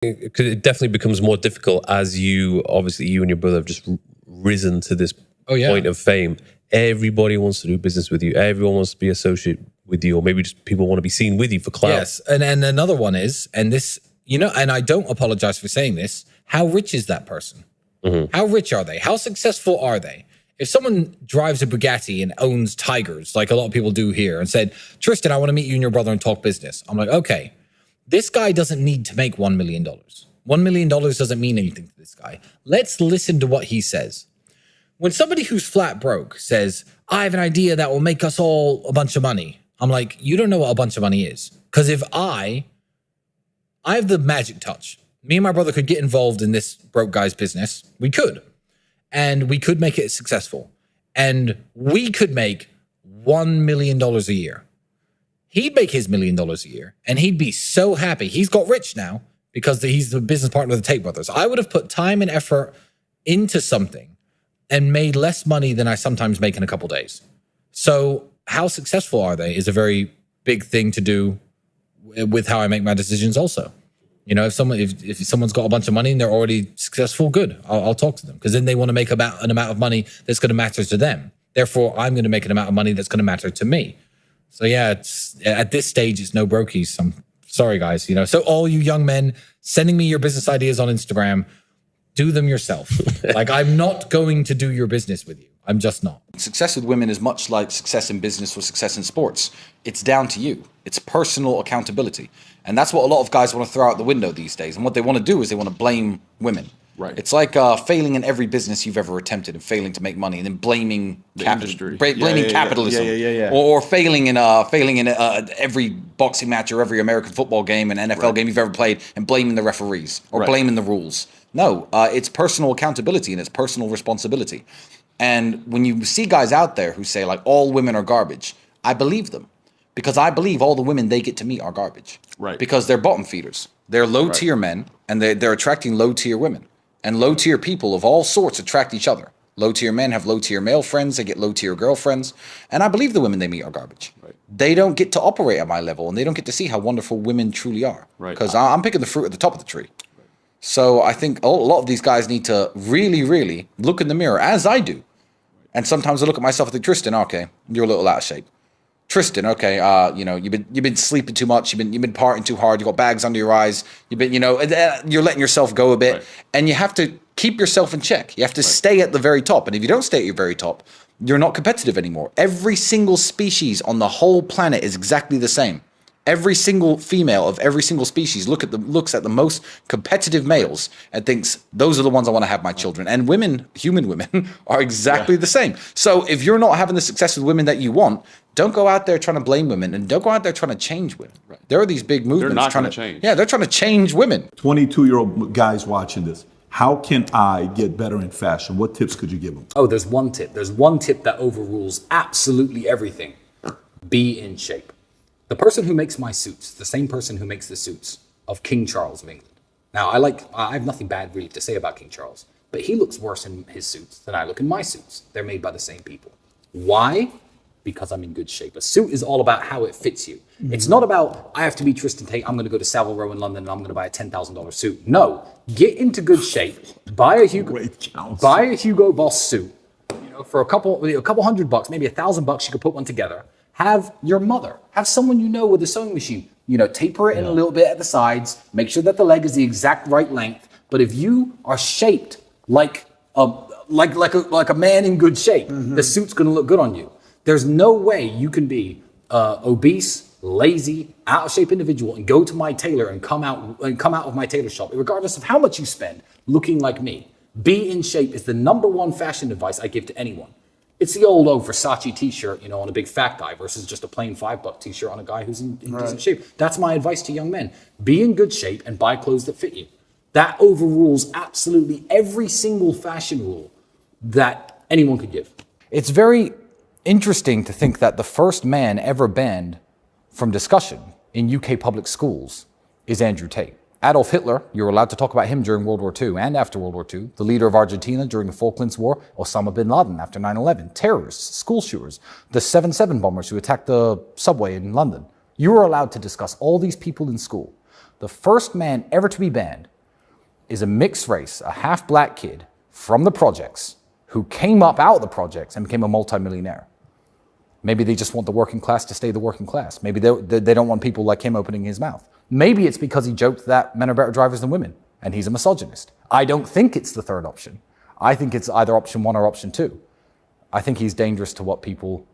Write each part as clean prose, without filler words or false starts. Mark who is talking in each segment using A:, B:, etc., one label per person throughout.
A: Because it definitely becomes more difficult as you and your brother have just risen to this point of fame. Everybody wants to do business with you. Everyone wants to be associated with you, or maybe just people want to be seen with you for clout.
B: Yes, and another one is, and this, and I don't apologize for saying this, how rich is that person? How rich are they? How successful are they? If someone drives a Bugatti and owns tigers, like a lot of people do here, and said, Tristan, I want to meet you and your brother and talk business. I'm like, okay, this guy doesn't need to make $1 million. $1 million doesn't mean anything to this guy. Let's listen to what he says. When somebody who's flat broke says, I have an idea that will make us all a bunch of money, I'm like, you don't know what a bunch of money is. Because if I have the magic touch. Me and my brother could get involved in this broke guy's business. We could. And we could make it successful. And we could make $1 million a year. He'd make his $1 million a year. And he'd be so happy. He's got rich now because he's the business partner of the Tate brothers. I would have put time and effort into something and made less money than I sometimes make in a couple days. So how successful are they is a very big thing to do with how I make my decisions also. If someone's got a bunch of money and they're already successful, good. I'll talk to them because then they want to make an amount of money that's going to matter to them. Therefore, I'm going to make an amount of money that's going to matter to me. So yeah, at this stage, it's no brokies. I'm sorry, guys. So all you young men sending me your business ideas on Instagram, do them yourself. Like, I'm not going to do your business with you. I'm just not.
C: Success with women is much like success in business or success in sports. It's down to you. It's personal accountability. And that's what a lot of guys want to throw out the window these days. And what they want to do is they want to blame women.
D: Right.
C: It's like failing in every business you've ever attempted and failing to make money, and then blaming
D: industry.
C: Capitalism, or failing in every boxing match or every American football game and NFL game you've ever played, and blaming the referees or blaming the rules. No, it's personal accountability and it's personal responsibility. And when you see guys out there who say like all women are garbage, I believe them. Because I believe all the women they get to meet are garbage.
D: Right.
C: Because they're bottom feeders. They're low-tier men, and they're attracting low-tier women. And low-tier people of all sorts attract each other. Low-tier men have low-tier male friends. They get low-tier girlfriends. And I believe the women they meet are garbage. Right. They don't get to operate at my level, and they don't get to see how wonderful women truly are.
D: Right.
C: Because I'm picking the fruit at the top of the tree. Right. So I think a lot of these guys need to really, really look in the mirror, as I do. And sometimes I look at myself and think, Tristan, okay, you're a little out of shape. Tristan, okay, you've been sleeping too much, you've been partying too hard, you got bags under your eyes, you're letting yourself go a bit, and you have to keep yourself in check. You have to stay at the very top, and if you don't stay at your very top, you're not competitive anymore. Every single species on the whole planet is exactly the same. Every single female of every single species looks at the most competitive males and thinks, those are the ones I want to have my children. And women, human women, are exactly the same. So if you're not having the success with women that you want, don't go out there trying to blame women, and don't go out there trying to change women. Right. There are these big movements.
D: They're not trying to change.
C: Yeah, they're trying to change women.
E: 22-year-old guys watching this. How can I get better in fashion? What tips could you give them?
F: Oh, there's one tip. There's one tip that overrules absolutely everything. Be in shape. The person who makes my suits, the same person who makes the suits of King Charles of England. Now, I have nothing bad really to say about King Charles, but he looks worse in his suits than I look in my suits. They're made by the same people. Why? Because I'm in good shape. A suit is all about how it fits you. Mm-hmm. It's not about, I have to be Tristan Tate, I'm going to go to Savile Row in London and I'm going to buy a $10,000 suit. No, get into good shape, buy a Hugo Boss suit, for a couple $100, maybe $1,000, you could put one together. Have your mother, have someone with a sewing machine, taper it in a little bit at the sides, make sure that the leg is the exact right length. But if you are shaped like a man in good shape, the suit's going to look good on you. There's no way you can be obese, lazy, out of shape individual and go to my tailor and come out of my tailor shop, regardless of how much you spend, looking like me. Be in shape is the #1 fashion advice I give to anyone. It's the old Versace t-shirt, on a big fat guy versus just a plain $5 t-shirt on a guy who's in decent shape. That's my advice to young men. Be in good shape and buy clothes that fit you. That overrules absolutely every single fashion rule that anyone could give.
C: It's very interesting to think that the first man ever banned from discussion in UK public schools is Andrew Tate. Adolf Hitler, you were allowed to talk about him during World War II and after World War II. The leader of Argentina during the Falklands War, Osama bin Laden after 9/11. Terrorists, school shooters, the 7/7 bombers who attacked the subway in London. You were allowed to discuss all these people in school.
F: The first man ever to be banned is a mixed race, a half-black kid from the projects who came up out of the projects and became a multimillionaire. Maybe they just want the working class to stay the working class. Maybe they don't want people like him opening his mouth. Maybe it's because he joked that men are better drivers than women, and he's a misogynist. I don't think it's the third option. I think it's either option 1 or option 2. I think he's dangerous to what people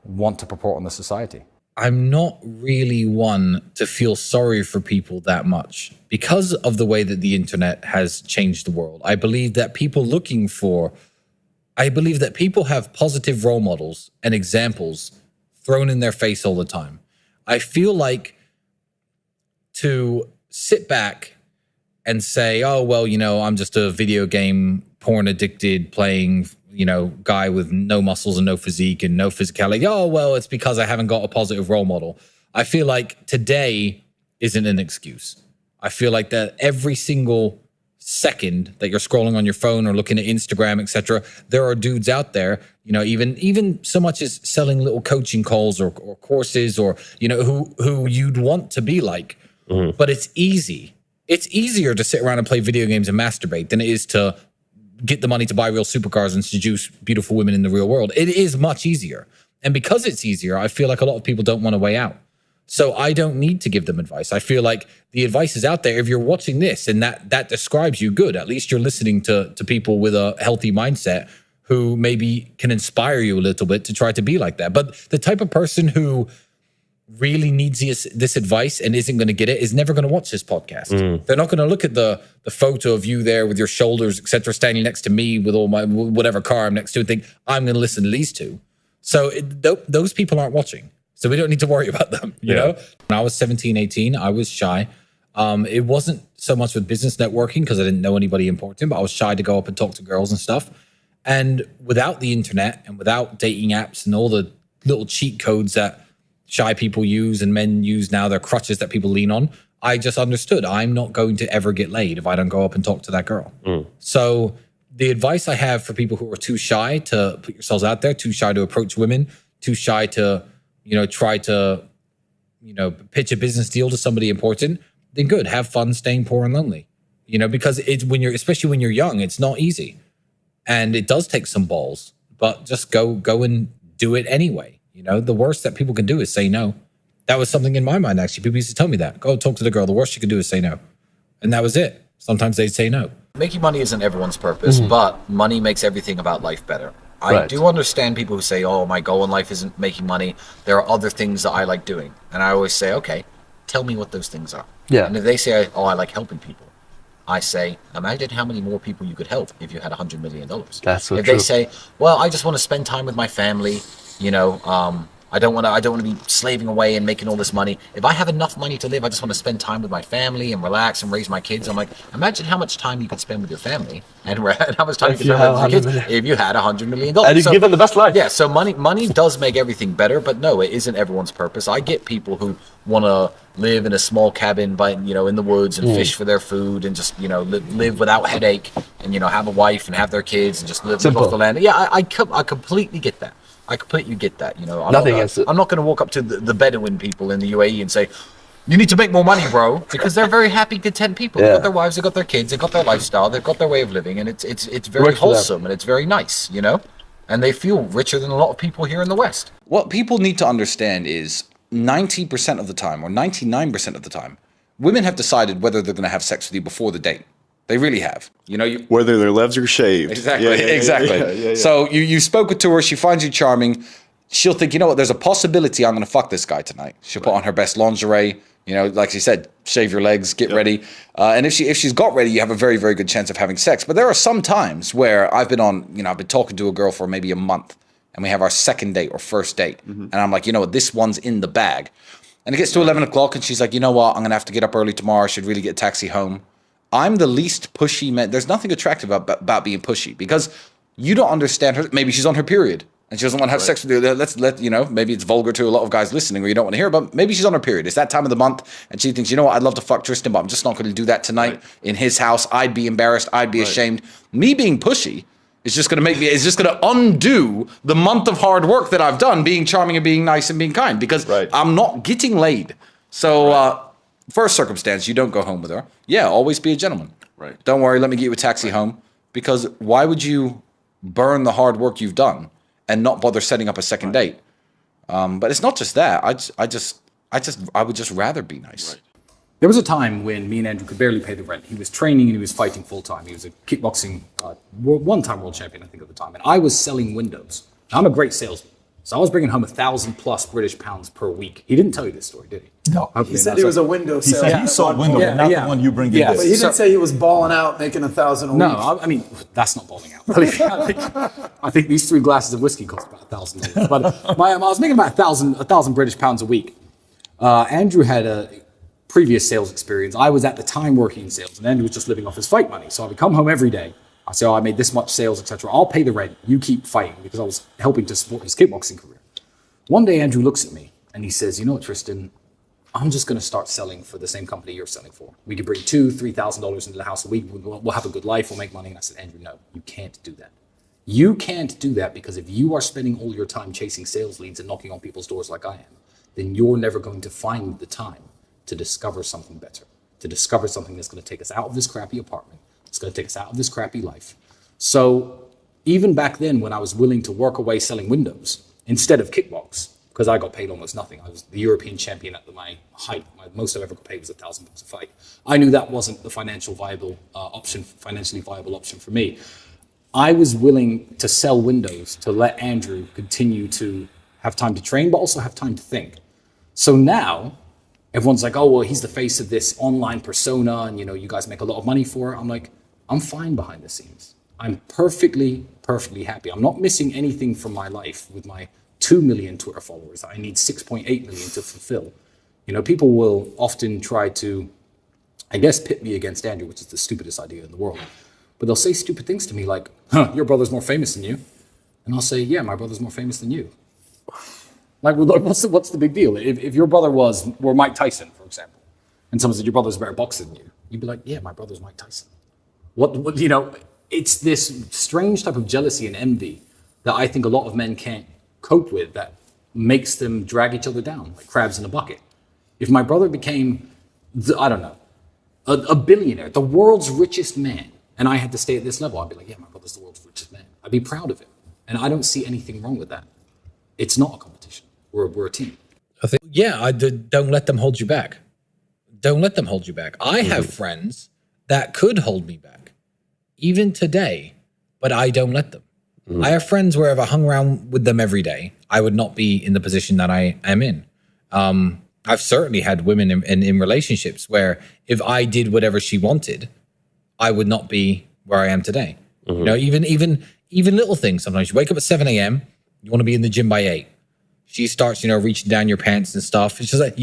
F: want to purport on the society.
B: I'm not really one to feel sorry for people that much because of the way that the internet has changed the world. I believe that people have positive role models and examples thrown in their face all the time. I feel like to sit back and say, oh, well, you know, I'm just a video game porn addicted playing, you know, guy with no muscles and no physique and no physicality. Oh, well, it's because I haven't got a positive role model. I feel like today isn't an excuse. I feel like that every single second that you're scrolling on your phone or looking at Instagram, etc., there are dudes out there, you know, even so much as selling little coaching calls or courses or, you know, who you'd want to be like. Mm-hmm. But it's easy. It's easier to sit around and play video games and masturbate than it is to get the money to buy real supercars and seduce beautiful women in the real world. It is much easier. And because it's easier, I feel like a lot of people don't want a way out. So I don't need to give them advice. I feel like the advice is out there. If you're watching this and that describes you, good. At least you're listening to people with a healthy mindset who maybe can inspire you a little bit to try to be like that. But the type of person who really needs this advice and isn't going to get it is never going to watch this podcast. They're not going to look at the photo of you there with your shoulders, etc., standing next to me with all my whatever car I'm next to and think, I'm going to listen to these two. So those people aren't watching. So we don't need to worry about them, you know? When I was 17, 18, I was shy. It wasn't so much with business networking because I didn't know anybody important, but I was shy to go up and talk to girls and stuff. And without the internet and without dating apps and all the little cheat codes that shy people use and men use now, they're crutches that people lean on, I just understood I'm not going to ever get laid if I don't go up and talk to that girl. So the advice I have for people who are too shy to put yourselves out there, too shy to approach women, too shy to, you know, try to, you know, pitch a business deal to somebody important, then good, have fun staying poor and lonely. You know, because it's especially when you're young, it's not easy. And it does take some balls, but just go and do it anyway. You know, the worst that people can do is say no. That was something in my mind, actually. People used to tell me that. Go talk to the girl. The worst you could do is say no. And that was it. Sometimes they'd say no.
D: Making money isn't everyone's purpose, but money makes everything about life better. I do understand people who say, oh, my goal in life isn't making money. There are other things that I like doing. And I always say, okay, tell me what those things are. Yeah. And if they say, oh, I like helping people, I say, imagine how many more people you could help if you had $100 million.
G: That's so
D: if
G: true.
D: They say, well, I just want to spend time with my family, you know, I don't want to be slaving away and making all this money. If I have enough money to live, I just want to spend time with my family and relax and raise my kids. I'm like, imagine how much time you could spend with your family and how much time you could spend with your kids if you had $100 million.
G: And you give them the best life.
D: Yeah, so money does make everything better, but no, it isn't everyone's purpose. I get people who want to live in a small cabin in the woods and fish for their food and just, you know, live without headache and, you know, have a wife and have their kids and just live off the land. Yeah, I completely get that. I completely get that, you know. I'm not going to walk up to the Bedouin people in the UAE and say, you need to make more money, bro, because they're very happy, content people. They've got their wives, they've got their kids, they've got their lifestyle, they've got their way of living, and it's very wholesome and it's very nice, you know. And they feel richer than a lot of people here in the West.
C: What people need to understand is 90% of the time, or 99% of the time, women have decided whether they're going to have sex with you before the date. They really have. You know,
H: whether their legs are shaved.
C: Exactly. Exactly. So you spoke to her. She finds you charming. She'll think, you know what? There's a possibility I'm going to fuck this guy tonight. She'll put on her best lingerie. You know, like she said, shave your legs, get ready. And if she's got ready, you have a very, very good chance of having sex. But there are some times where I've been talking to a girl for maybe a month, and we have our second date or first date, and I'm like, you know what? This one's in the bag. And it gets to 11 o'clock, and she's like, you know what? I'm going to have to get up early tomorrow. I should really get a taxi home. I'm the least pushy man. There's nothing attractive about being pushy because you don't understand her. Maybe she's on her period and she doesn't want to have sex with you. Maybe it's vulgar to a lot of guys listening or you don't want to hear, but maybe she's on her period. It's that time of the month and she thinks, you know what, I'd love to fuck Tristan, but I'm just not going to do that tonight in his house. I'd be embarrassed. I'd be ashamed. Me being pushy is just going to undo the month of hard work that I've done being charming and being nice and being kind because I'm not getting laid. So, first circumstance, you don't go home with her. Yeah, always be a gentleman.
G: Right.
C: Don't worry, let me get you a taxi home. Because why would you burn the hard work you've done and not bother setting up a second date? But it's not just that. I would just rather be nice. Right.
F: There was a time when me and Andrew could barely pay the rent. He was training and he was fighting full time. He was a kickboxing one-time world champion, I think, at the time. And I was selling windows. I'm a great salesman. So I was bringing home 1,000 plus British pounds per week. He didn't tell you this story, did he?
H: No. He said it was a window
E: He
H: sale.
E: said he sold windows, not the one you bring in.
H: But he didn't say he was balling out, making 1,000 a week.
F: No, I mean, that's not balling out. I think these 3 glasses of whiskey cost about $1,000. But I was making about 1,000 British pounds a week. Andrew had a previous sales experience. I was at the time working in sales, and Andrew was just living off his fight money. So I would come home every day. I say, I made this much sales, etc. I'll pay the rent. You keep fighting, because I was helping to support his kickboxing career. One day, Andrew looks at me and he says, you know what, Tristan, I'm just going to start selling for the same company you're selling for. We could bring $2,000-$3,000 into the house a week. We'll have a good life. We'll make money. And I said, Andrew, no, you can't do that. You can't do that, because if you are spending all your time chasing sales leads and knocking on people's doors like I am, then you're never going to find the time to discover something better, to discover something that's going to take us out of this crappy apartment. It's going to take us out of this crappy life. So even back then, when I was willing to work away selling windows instead of kickbox, because I got paid almost nothing. I was the European champion at my height. Most I've ever got paid was $1,000 a fight. I knew that wasn't the financially viable option for me. I was willing to sell windows to let Andrew continue to have time to train, but also have time to think. So now everyone's like, oh, well, he's the face of this online persona, and you guys make a lot of money for it. I'm like, I'm fine behind the scenes. I'm perfectly happy. I'm not missing anything from my life with my 2 million Twitter followers. I need 6.8 million to fulfill. People will often try to, I guess, pit me against Andrew, which is the stupidest idea in the world. But they'll say stupid things to me like, your brother's more famous than you. And I'll say, yeah, my brother's more famous than you. Like, what's the big deal? If your brother were Mike Tyson, for example, and someone said your brother's a better boxer than you, you'd be like, yeah, my brother's Mike Tyson. It's this strange type of jealousy and envy that I think a lot of men can't cope with, that makes them drag each other down like crabs in a bucket. If my brother became, a billionaire, the world's richest man, and I had to stay at this level, I'd be like, yeah, my brother's the world's richest man. I'd be proud of him. And I don't see anything wrong with that. It's not a competition. We're a team.
B: I think, don't let them hold you back. Don't let them hold you back. I have friends that could hold me back, even today, but I don't let them. I have friends where if I hung around with them every day, I would not be in the position that I am in. I've certainly had women in relationships where if I did whatever she wanted, I would not be where I am today. Even little things. Sometimes you wake up at 7 a.m., you want to be in the gym by 8. She starts, reaching down your pants and stuff. It's just like,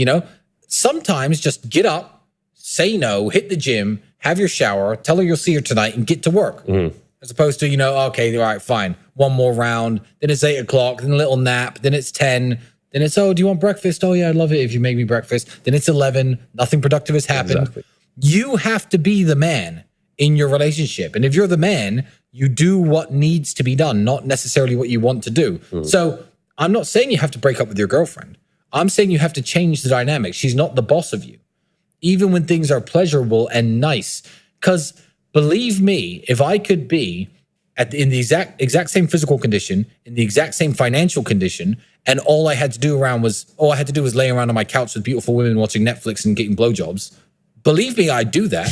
B: sometimes just get up, say no, hit the gym, have your shower, tell her you'll see her tonight, and get to work. As opposed to, okay, all right, fine. One more round, then it's 8 o'clock, then a little nap, then it's 10, then it's, oh, do you want breakfast? Oh, yeah, I'd love it if you make me breakfast. Then it's 11, nothing productive has happened. Exactly. You have to be the man in your relationship. And if you're the man, you do what needs to be done, not necessarily what you want to do. So I'm not saying you have to break up with your girlfriend. I'm saying you have to change the dynamic. She's not the boss of you, even when things are pleasurable and nice. Because believe me, if I could be in the exact same physical condition, in the exact same financial condition, and all I had to do was lay around on my couch with beautiful women watching Netflix and getting blowjobs, believe me, I'd do that.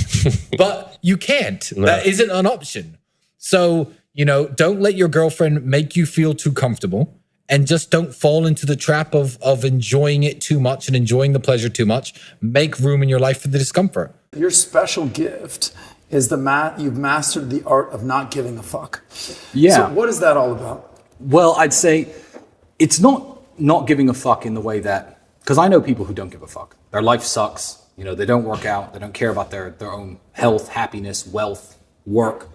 B: But you can't. No. That isn't an option. So, don't let your girlfriend make you feel too comfortable, and just don't fall into the trap of enjoying it too much and enjoying the pleasure too much. Make room in your life for the discomfort.
H: Your special gift is you've mastered the art of not giving a fuck.
F: Yeah.
H: So what is that all about?
F: Well, I'd say it's not giving a fuck in the way that, because I know people who don't give a fuck. Their life sucks. They don't work out. They don't care about their own health, happiness, wealth, work.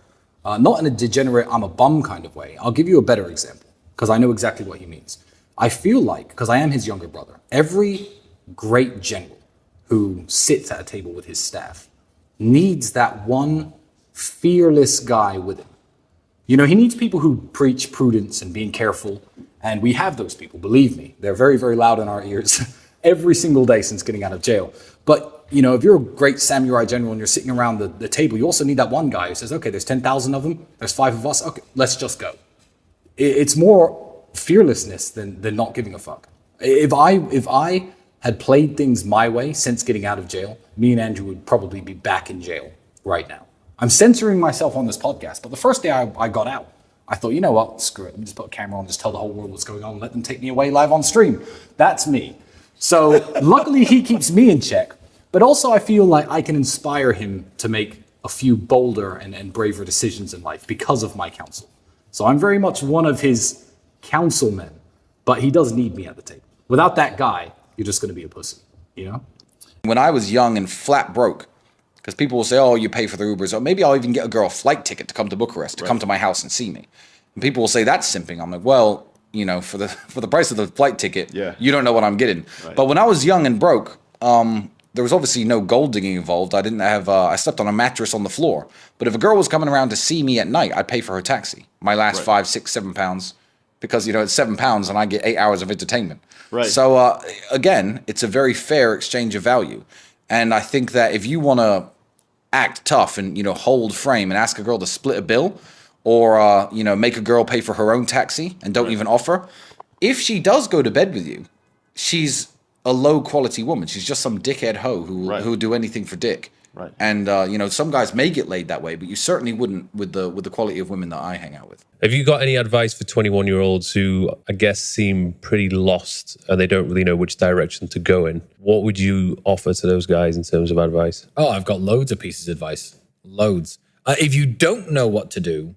F: Not in a degenerate, I'm a bum kind of way. I'll give you a better example, because I know exactly what he means. I feel like, because I am his younger brother, every great general who sits at a table with his staff needs that one fearless guy with him. He needs people who preach prudence and being careful. And we have those people, believe me. They're very, very loud in our ears every single day since getting out of jail. But you know, if you're a great samurai general and you're sitting around the table, you also need that one guy who says, okay, there's 10,000 of them, there's 5 of us, okay, let's just go. It's more fearlessness than not giving a fuck. If I had played things my way since getting out of jail, me and Andrew would probably be back in jail right now. I'm censoring myself on this podcast, but the first day I got out, I thought, you know what, screw it. Let me just put a camera on, just tell the whole world what's going on, let them take me away live on stream. That's me. So luckily he keeps me in check, but also I feel like I can inspire him to make a few bolder and braver decisions in life because of my counsel. So I'm very much one of his councilmen, but he does need me at the table. Without that guy, you're just going to be a pussy, you know?
C: When I was young and flat broke, because people will say, oh, you pay for the Ubers, or maybe I'll even get a girl a flight ticket to come to Bucharest, to come to my house and see me. And people will say, that's simping. I'm like, well, you know, for the price of the flight ticket, you don't know what I'm getting. Right. But when I was young and broke, there was obviously no gold digging involved. I didn't have, I slept on a mattress on the floor. But if a girl was coming around to see me at night, I'd pay for her taxi. My last 5, 6, 7 pounds, because, you know, it's £7 and I get 8 hours of entertainment. Right. So, again, it's a very fair exchange of value. And I think that if you want to act tough and, you know, hold frame and ask a girl to split a bill or, you know, make a girl pay for her own taxi and don't even offer, if she does go to bed with you, she's a low quality woman. She's just some dickhead hoe who'll do anything for dick. Right. And, you know, some guys may get laid that way, but you certainly wouldn't with the quality of women that I hang out with.
A: Have you got any advice for 21-year-olds who, I guess, seem pretty lost and they don't really know which direction to go in? What would you offer to those guys in terms of advice?
B: Oh, I've got loads of pieces of advice. Loads. If you don't know what to do,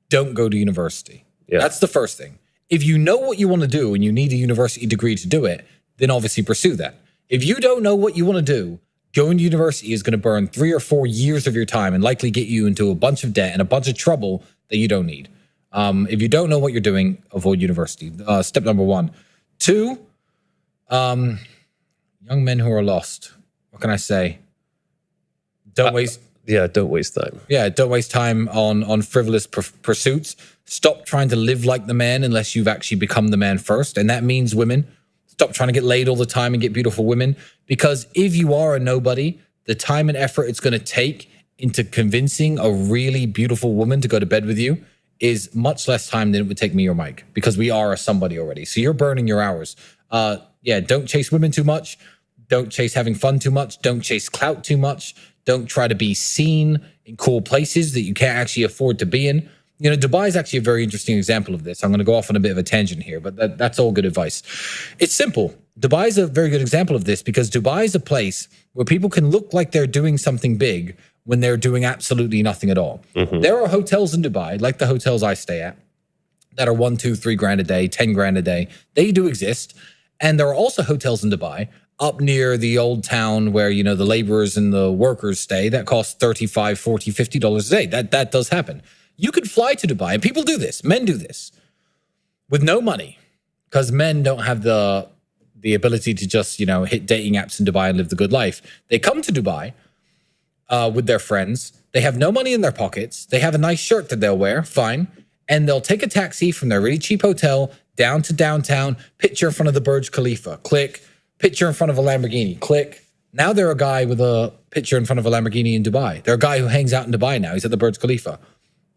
B: don't go to university. Yeah. That's the first thing. If you know what you want to do and you need a university degree to do it, then obviously pursue that. If you don't know what you want to do, going to university is going to burn 3 or 4 years of your time and likely get you into a bunch of debt and a bunch of trouble that you don't need. If you don't know what you're doing, avoid university. Step number 1. 2, young men who are lost. What can I say? Don't waste...
A: don't waste time.
B: Yeah, don't waste time on frivolous pursuits. Stop trying to live like the man unless you've actually become the man first. And that means women. Stop trying to get laid all the time and get beautiful women. Because if you are a nobody, the time and effort it's going to take into convincing a really beautiful woman to go to bed with you is much less time than it would take me or Mike, because we are a somebody already. So you're burning your hours. Don't chase women too much. Don't chase having fun too much. Don't chase clout too much. Don't try to be seen in cool places that you can't actually afford to be in. You know, Dubai is actually a very interesting example of this. I'm going to go off on a bit of a tangent here, but that's all good advice. It's simple. Dubai is a very good example of this because Dubai is a place where people can look like they're doing something big when they're doing absolutely nothing at all. Mm-hmm. There are hotels in Dubai, like the hotels I stay at, that are 1, 2, 3 grand a day, 10 grand a day. They do exist. And there are also hotels in Dubai up near the old town where, you know, the laborers and the workers stay that cost $35, $40, $50 a day. That does happen. You could fly to Dubai, and people do this. Men do this with no money because men don't have the ability to just, you know, hit dating apps in Dubai and live the good life. They come to Dubai with their friends. They have no money in their pockets. They have a nice shirt that they'll wear, fine. And they'll take a taxi from their really cheap hotel down to downtown, picture in front of the Burj Khalifa, click, picture in front of a Lamborghini, click. Now they're a guy with a picture in front of a Lamborghini in Dubai. They're a guy who hangs out in Dubai now. He's at the Burj Khalifa.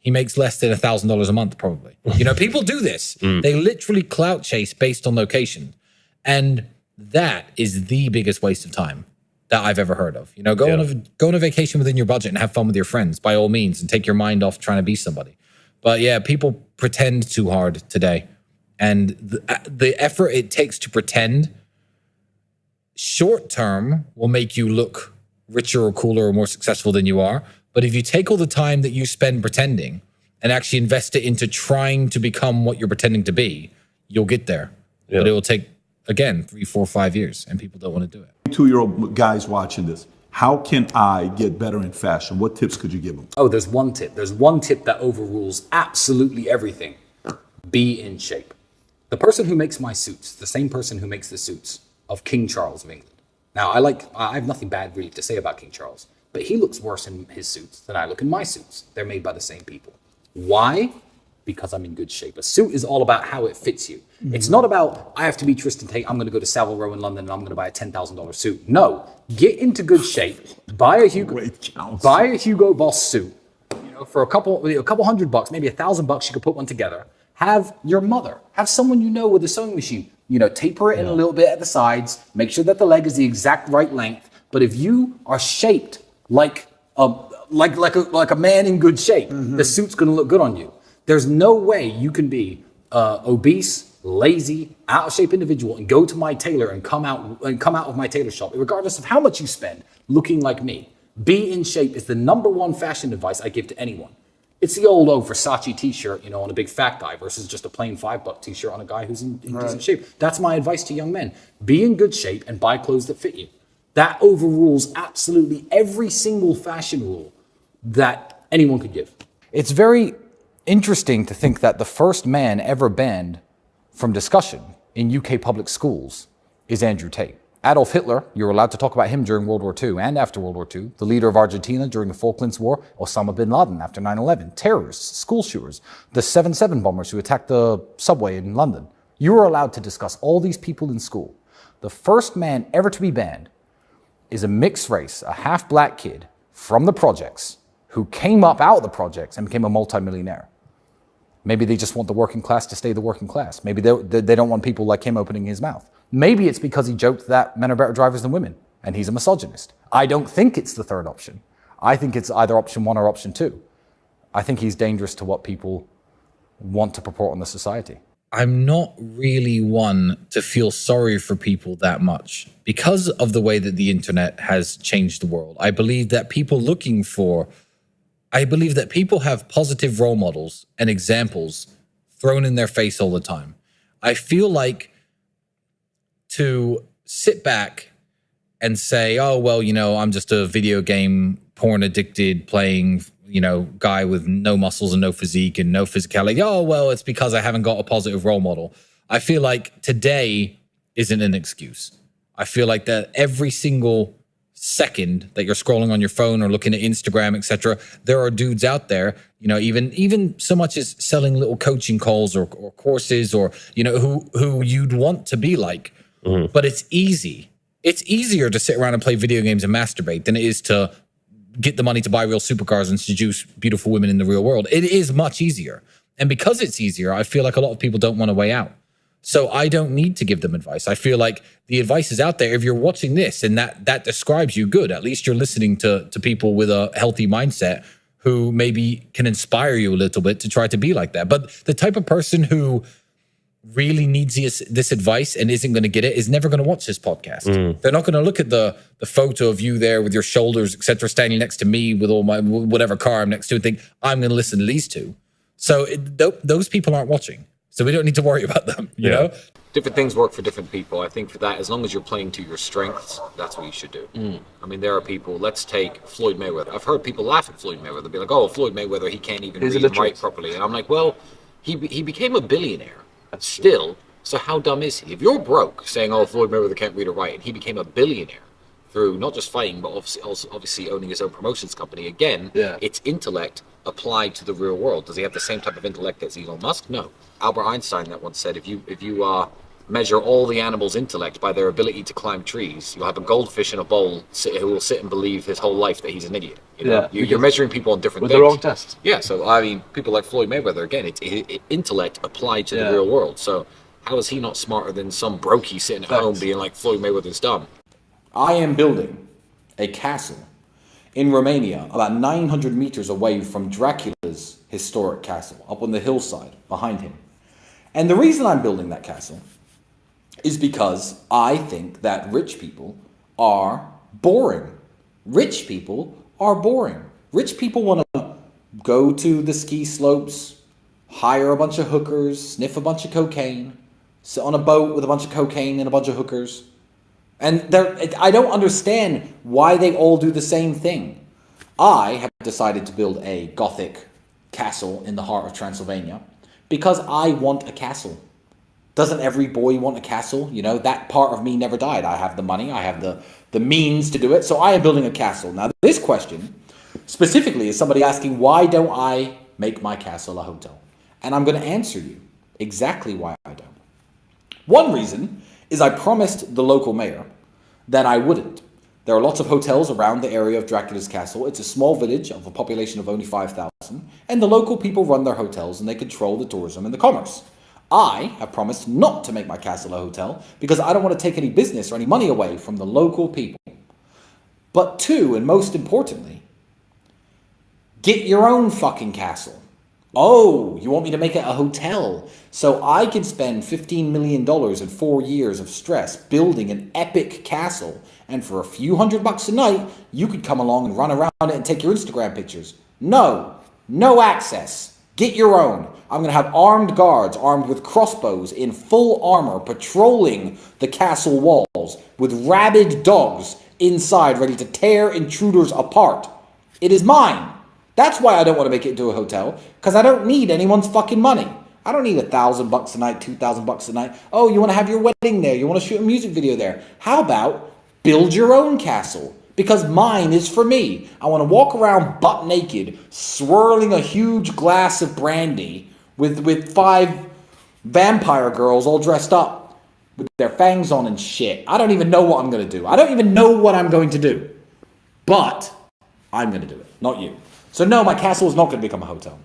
B: He makes less than $1,000 a month, probably. You know, people do this. They literally clout chase based on location. And that is the biggest waste of time that I've ever heard of. You know, go on a vacation within your budget and have fun with your friends, by all means, and take your mind off trying to be somebody. But yeah, people pretend too hard today. And the effort it takes to pretend short term will make you look richer or cooler or more successful than you are. But if you take all the time that you spend pretending and actually invest it into trying to become what you're pretending to be, you'll get there. But it will take, again, 3, 4, 5 years, and people don't want to do it.
E: 2-year-old guys watching this, how can I get better in fashion? What tips could you give them?
F: Oh, there's one tip. There's one tip that overrules absolutely everything. Be in shape. The person who makes my suits, the same person who makes the suits of King Charles of England. Now, I have nothing bad really to say about King Charles, but he looks worse in his suits than I look in my suits. They're made by the same people. Why? because I'm in good shape. A suit is all about how it fits you. It's not about, I have to be Tristan Tate, I'm going to go to Savile Row in London and I'm going to buy a $10,000 suit. No, get into good shape, buy a Hugo Boss suit, you know, for a couple $100, maybe $1,000, you could put one together. Have your mother, have someone you know with a sewing machine, you know, taper it in a little bit at the sides, make sure that the leg is the exact right length. But if you are shaped like a man in good shape, the suit's going to look good on you. There's no way you can be obese, lazy, out of shape individual and go to my tailor and come out of my tailor shop, regardless of how much you spend, looking like me. Be in shape is the #1 fashion advice I give to anyone. It's the old Versace t-shirt, you know, on a big fat guy versus just a plain $5 t-shirt on a guy who's in decent shape. That's my advice to young men. Be in good shape and buy clothes that fit you. That overrules absolutely every single fashion rule that anyone could give.
C: It's very interesting to think that the first man ever banned from discussion in UK public schools is Andrew Tate. Adolf Hitler, you were allowed to talk about him during World War II and after World War II. The leader of Argentina during the Falklands War, Osama bin Laden after 9/11. Terrorists, school shooters, the 7/7 bombers who attacked the subway in London. You were allowed to discuss all these people in school. The first man ever to be banned is a mixed race, a half-black kid from the projects who came up out of the projects and became a multimillionaire. Maybe they just want the working class to stay the working class. Maybe they don't want people like him opening his mouth. Maybe it's because he joked that men are better drivers than women, and he's a misogynist. I don't think it's the third option. I think it's either option 1 or option 2. I think he's dangerous to what people want to purport on the society.
B: I'm not really one to feel sorry for people that much because of the way that the internet has changed the world. I believe that people have positive role models and examples thrown in their face all the time. I feel like to sit back and say, oh, well, you know, I'm just a video game porn addicted playing, you know, guy with no muscles and no physique and no physicality. Oh, well, it's because I haven't got a positive role model. I feel like today isn't an excuse. I feel like that every single second that you're scrolling on your phone or looking at Instagram, etc., there are dudes out there, you know, even so much as selling little coaching calls or courses or, you know, who you'd want to be like. But it's easy. It's easier to sit around and play video games and masturbate than it is to get the money to buy real supercars and seduce beautiful women in the real world. It is much easier. And because it's easier, I feel like a lot of people don't want to weigh out. So I don't need to give them advice. I feel like the advice is out there. If you're watching this and that describes you, good. At least you're listening to people with a healthy mindset who maybe can inspire you a little bit to try to be like that. But the type of person who really needs this advice and isn't going to get it is never going to watch this podcast. They're not going to look at the photo of you there with your shoulders, etc., standing next to me with all my whatever car I'm next to and think, I'm going to listen to these two. So those people aren't watching. So we don't need to worry about them, you know?
G: Different things work for different people. I think for that, as long as you're playing to your strengths, that's what you should do. I mean, there are people, let's take Floyd Mayweather. I've heard people laugh at Floyd Mayweather, be like, oh, Floyd Mayweather, he can't even read and write properly. And I'm like, well, he became a billionaire. Still, so how dumb is he? If you're broke, saying, oh, Floyd Mayweather can't read or write, and he became a billionaire through not just fighting, but obviously owning his own promotions company, again, it's intellect applied to the real world. Does he have the same type of intellect as Elon Musk? No. Albert Einstein that once said, if you measure all the animals' intellect by their ability to climb trees, you'll have a goldfish in a bowl who will sit and believe his whole life that he's an idiot. You know? You're measuring people on different things.
I: With the wrong tests.
G: Yeah, so I mean, people like Floyd Mayweather, again, it's intellect applied to the real world. So how is he not smarter than some brokey sitting at home being like, Floyd Mayweather's dumb?
C: I am building a castle in Romania about 900 meters away from Dracula's historic castle, up on the hillside behind him. And the reason I'm building that castle is because I think that rich people are boring. Rich people are boring. Rich people want to go to the ski slopes, hire a bunch of hookers, sniff a bunch of cocaine, sit on a boat with a bunch of cocaine and a bunch of hookers. And I don't understand why they all do the same thing. I have decided to build a Gothic castle in the heart of Transylvania because I want a castle. Doesn't every boy want a castle? You know, that part of me never died. I have the money, I have the means to do it, so I am building a castle. Now, this question specifically is somebody asking, why don't I make my castle a hotel? And I'm going to answer you exactly why I don't. One reason is I promised the local mayor that I wouldn't. There are lots of hotels around the area of Dracula's castle. It's a small village of a population of only 5,000, and the local people run their hotels and they control the tourism and the commerce. I have promised not to make my castle a hotel because I don't want to take any business or any money away from the local people. But two, and most importantly, get your own fucking castle. Oh, you want me to make it a hotel so I can spend $15 million in 4 years of stress building an epic castle, and for a few $100 a night, you could come along and run around it and take your Instagram pictures. No, no access. Get your own. I'm going to have armed guards armed with crossbows in full armor patrolling the castle walls with rabid dogs inside ready to tear intruders apart. It is mine. That's why I don't want to make it into a hotel, because I don't need anyone's fucking money. I don't need $1,000 a night, $2,000 a night. Oh, you want to have your wedding there? You want to shoot a music video there? How about build your own castle? Because mine is for me. I want to walk around butt naked, swirling a huge glass of brandy with 5 vampire girls all dressed up with their fangs on and shit. I don't even know what I'm going to do. I don't even know what I'm going to do. But I'm going to do it, not you. So no, my castle is not going to become a hotel.